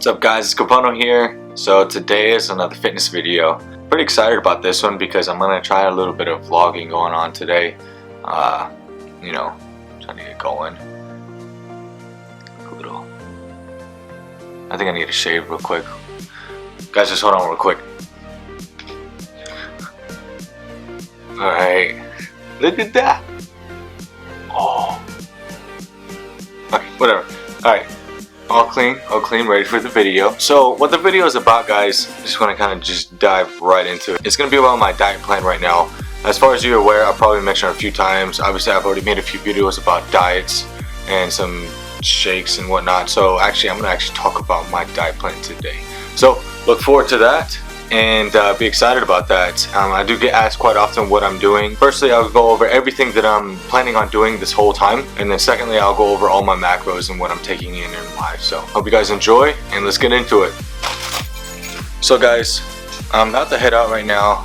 What's up guys, it's Capono here. So today is another fitness video. Pretty excited about this one because I'm gonna try a little bit of vlogging going on today. You know, trying to get going. I think I need to shave real quick. Guys, just hold on real quick. Alright, look at that. Oh. Okay, whatever. Alright. All clean, ready for the video. So what the video is about, guys, just want to kind of just dive right into it. It's going to be about my diet plan right now. As far as you're aware, I'll probably mention it a few times. Obviously, I've already made a few videos about diets and some shakes and whatnot. So actually, I'm going to talk about my diet plan today. So look forward to that and be excited about that. I do get asked quite often what I'm doing. Firstly, I'll go over everything that I'm planning on doing this whole time, and then secondly, I'll go over all my macros and what I'm taking in life. So hope you guys enjoy, and let's get into it. So guys, I'm about to head out right now.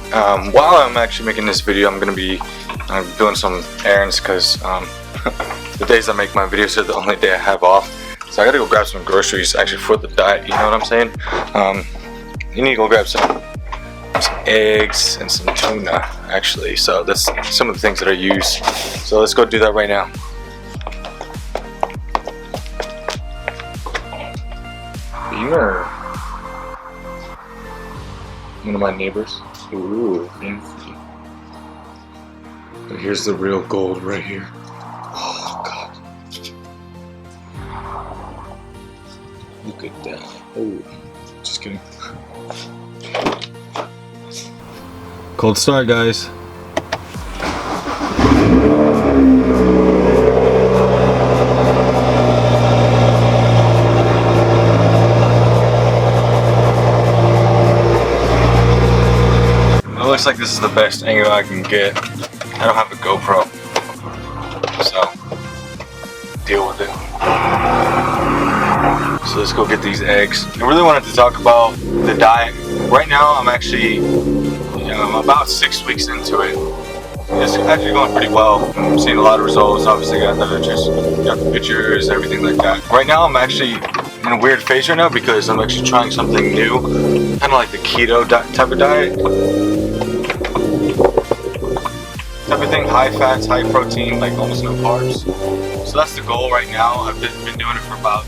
While I'm actually making this video, I'm gonna be doing some errands because the days I make my videos are the only day I have off. So I gotta go grab some groceries actually for the diet, you know what I'm saying? You need to go grab some eggs and some tuna actually. So that's some of the things that I use. So let's go do that right now. Beamer. One of my neighbors. Ooh, fancy. But here's the real gold right here. Oh god. Look at that. Oh, just kidding. Cold start, guys. It looks like this is the best angle I can get. I don't have a GoPro, so deal with it. So let's go get these eggs. I really wanted to talk about the diet. Right now, I'm actually, I'm about 6 weeks into it. It's actually going pretty well. I'm seeing a lot of results. Obviously, got the pictures, everything like that. Right now, I'm actually in a weird phase right now because I'm actually trying something new, kind of like the keto type of diet. Everything high fats, high protein, like almost no carbs. So that's the goal right now. I've been doing it for about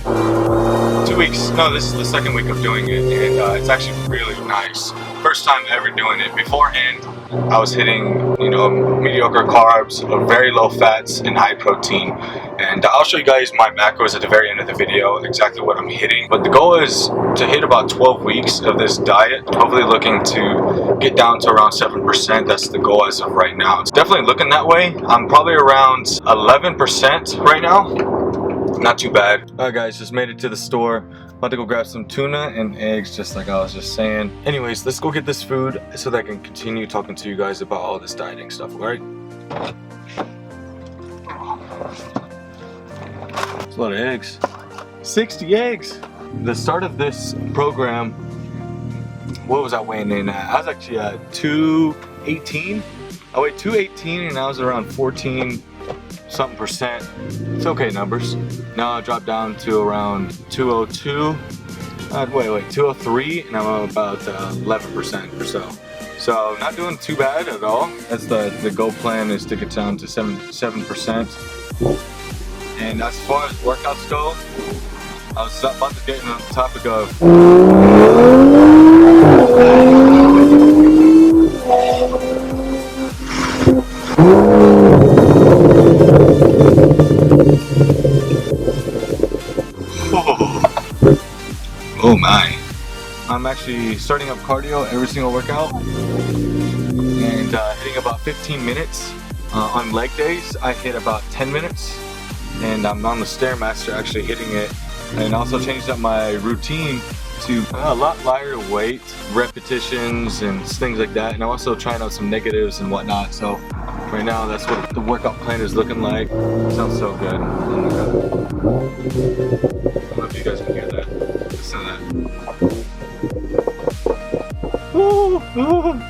2 weeks. No, this is the second week of doing it, and it's actually really nice. First time ever doing it. Beforehand, I was hitting, you know, mediocre carbs, very low fats, and high protein. And I'll show you guys my macros at the very end of the video, exactly what I'm hitting. But the goal is to hit about 12 weeks of this diet. Hopefully looking to get down to around 7%. That's the goal as of right now. It's definitely looking that way. I'm probably around 11% right now. Not too bad. Alright guys, just made it to the store. About to go grab some tuna and eggs, just like I was just saying. Anyways, let's go get this food so that I can continue talking to you guys about all this dieting stuff, alright? That's a lot of eggs. 60 eggs! The start of this program, what was I weighing in at? I was actually at 218. I weighed 218 and I was around 14 something percent. It's okay numbers. Now I dropped down to around 202. 203, and I'm about 11% or so. So not doing too bad at all. That's the goal plan, is to get down to 7%. And as far as workouts go, I was about to get on the topic of oh my. I'm actually starting up cardio every single workout and hitting about 15 minutes. On leg days, I hit about 10 minutes, and I'm on the Stairmaster actually hitting it, and also changed up my routine to a lot lighter weight, repetitions and things like that, and I'm also trying out some negatives and whatnot. So right now, that's what the workout plan is looking like. It sounds so good. Oh my god. I don't know if you guys can hear that. Listen to that.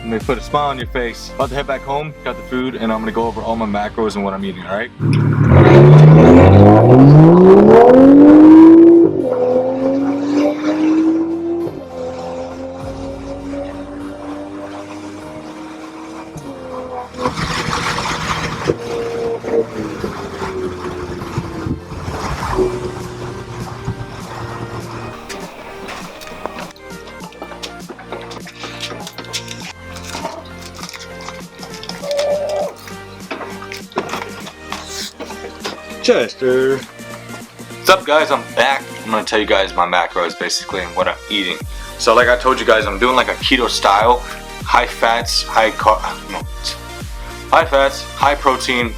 And they put a smile on your face. About to head back home, got the food, and I'm gonna go over all my macros and what I'm eating, alright? Chester. What's up, guys? I'm back. I'm gonna tell you guys my macros basically and what I'm eating. So like I told you guys, I'm doing like a keto style, high fats, high fats, high protein,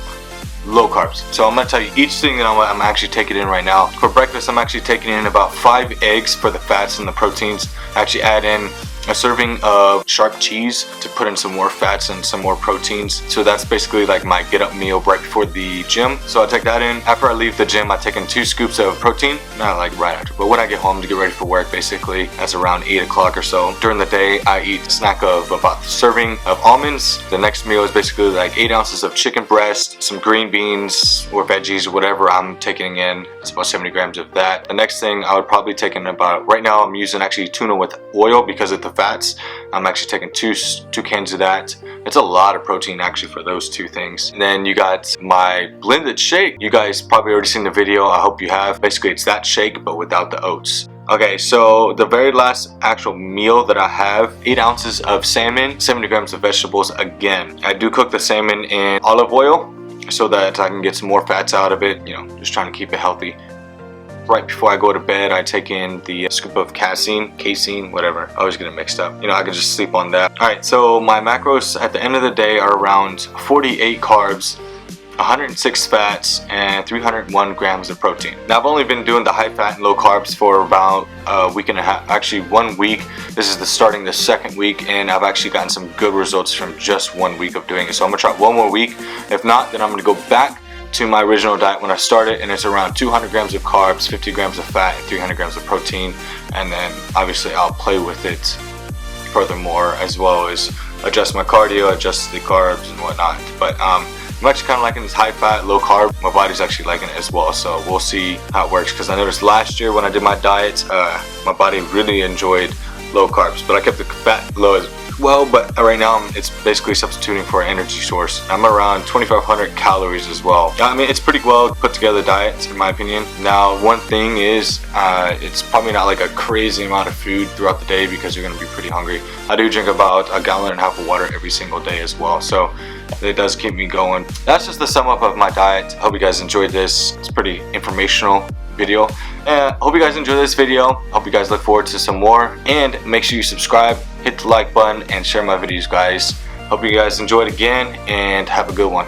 low carbs. So I'm gonna tell you each thing that I'm actually taking in right now. For breakfast, I'm actually taking in about 5 eggs for the fats and the proteins. I actually add in a serving of sharp cheese to put in some more fats and some more proteins. So that's basically like my get up meal right before the gym. So I take that in. After I leave the gym, I take in 2 scoops of protein. Not like right after, but when I get home to get ready for work, basically that's around 8 o'clock or so. During the day, I eat a snack of about a serving of almonds. The next meal is basically like 8 ounces of chicken breast, some green beans or veggies or whatever I'm taking in. It's about 70 grams of that. The next thing I would probably take in about, right now I'm using actually tuna with oil because of the fats. I'm actually taking two cans of that. It's a lot of protein actually for those 2 things. And then you got my blended shake. You guys probably already seen the video. I hope you have. Basically it's that shake but without the oats. Okay, so the very last actual meal that I have, 8 ounces of salmon, 70 grams of vegetables. Again, I do cook the salmon in olive oil so that I can get some more fats out of it, you know, just trying to keep it healthy. Right before I go to bed, I take in the scoop of casein, whatever. I always get it mixed up. You know, I can just sleep on that. Alright, so my macros at the end of the day are around 48 carbs, 106 fats, and 301 grams of protein. Now I've only been doing the high fat and low carbs for about a week and a half, actually 1 week. This is starting the 2nd week, and I've actually gotten some good results from just 1 week of doing it. So I'm gonna try 1 more week. If not, then I'm gonna go back to my original diet when I started, and it's around 200 grams of carbs, 50 grams of fat, and 300 grams of protein. And then obviously I'll play with it furthermore, as well as adjust my cardio, adjust the carbs and whatnot. But I'm actually kind of liking this high fat, low carb. My body's actually liking it as well, so we'll see how it works. Because I noticed last year when I did my diet, my body really enjoyed low carbs, but I kept the fat low as well. But right now it's basically substituting for an energy source. I'm around 2,500 calories as well. I mean, it's pretty well put together diet in my opinion. Now one thing is it's probably not like a crazy amount of food throughout the day because you're going to be pretty hungry. I do drink about 1.5 gallons of water every single day as well, so it does keep me going. That's just the sum up of my diet. Hope you guys enjoyed this. It's pretty informational video. Hope you guys enjoy this video. Hope you guys look forward to some more, and make sure you subscribe, hit the like button, and share my videos, guys. Hope you guys enjoyed again, and have a good one.